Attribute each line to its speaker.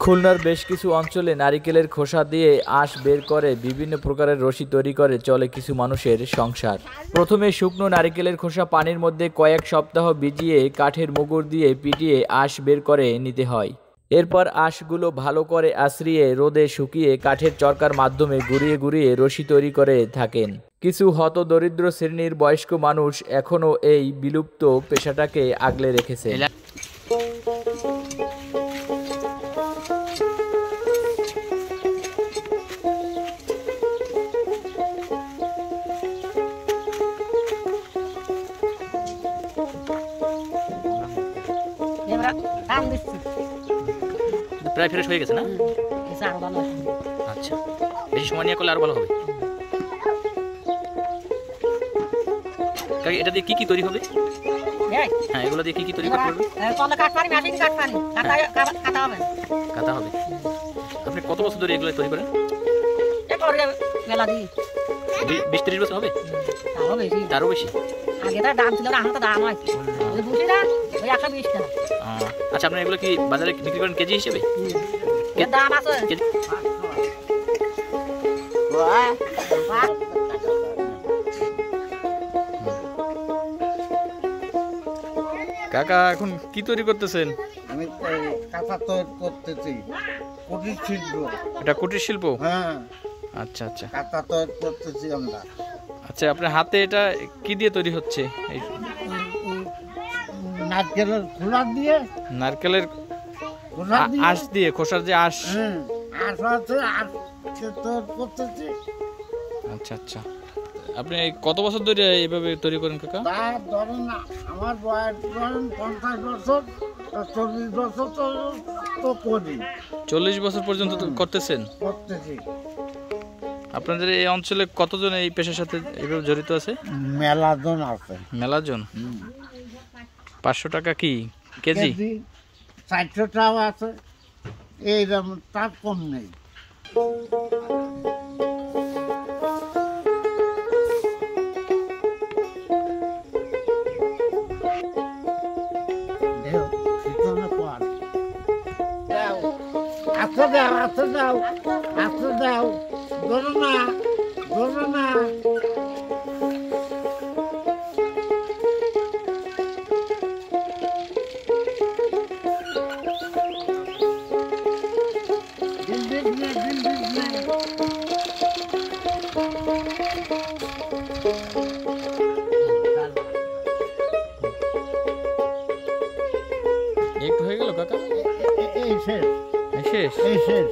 Speaker 1: খুলনার বেশ কিছু অঞ্চলে নারিকেলের খোসা দিয়ে আঁশ বের করে বিভিন্ন প্রকারের রশি তৈরি করে চলে কিছু মানুষের সংসার। প্রথমে শুকনো নারিকেলের খোসা পানির মধ্যে কয়েক সপ্তাহ ভিজিয়ে কাঠের মুগুর দিয়ে পিটিয়ে আঁশ বের করে নিতে হয়। এরপর আঁশগুলো ভালো করে আঁচড়িয়ে রোদে শুকিয়ে কাঠের চরকার মাধ্যমে ঘুরিয়ে ঘুরিয়ে রশি তৈরি করে থাকেন। কিছু হতদরিদ্র শ্রেণীর বয়স্ক মানুষ এখনও এই বিলুপ্ত পেশাটাকে আগলে রেখেছে।
Speaker 2: প্রায় ফ্রেশ হয়ে গেছে না? আচ্ছা, বেশি সময় নিয়ে করলে আরো ভালো হবে। কাকি, এটা দিয়ে কি কি তৈরি হবে? হ্যাঁ, এগুলো দিয়ে কি কি তৈরি করতে হবে? কাটা হবে। আপনি কত বছর ধরে এগুলো তৈরি করেন? 20-30 বছর হবে? তারও বেশি। আচ্ছা, আপনি এগুলো কি বাজারে বিক্রি করেন কেজি হিসেবে? দাম আছে।
Speaker 1: কাকা, এখন কি তৈরি করতেছেন?
Speaker 3: আমি কাঁথা তৈরি করতেছি, কুটির শিল্প।
Speaker 1: এটা কুটির শিল্প?
Speaker 3: হ্যাঁ।
Speaker 1: আচ্ছা আচ্ছা,
Speaker 3: কাঁথা তৈরি করতেছি আমরা।
Speaker 1: আচ্ছা, আপনার হাতে এটা কি দিয়ে তৈরি হচ্ছে?
Speaker 3: নারকেলের খোসা দিয়ে।
Speaker 1: নারকেলের আঁশ দিয়ে, খোসার যে আঁশ।
Speaker 3: আঁশ আছে, আঁশ তৈরি করতেছি।
Speaker 1: আচ্ছা আচ্ছা, আপনি কত বছর ধরে এইভাবে তৈরি করেন কাকা?
Speaker 3: ধরেন আমার বয়স ধরেন 50 বছর, 40 বছর তো করি।
Speaker 1: 40 বছর পর্যন্ত করতেছেন?
Speaker 3: করতেছি।
Speaker 1: আপনাদের এই অঞ্চলে কতজন এই পেশার সাথে এইভাবে জড়িত আছে?
Speaker 3: মেলাজন আছে।
Speaker 1: মেলাজন? 500 টাকা কি কেজি?
Speaker 3: 400 টাকা আছে, এইরকম, তার কম নেই। আচ্ছা দাও, আচ্ছা দাও, আচ্ছা দাও, ধরো না, ধরো না।
Speaker 1: একটু হয়ে গেল কাকা?
Speaker 3: এই শেষ,
Speaker 1: শেষ?
Speaker 3: এই শেষ।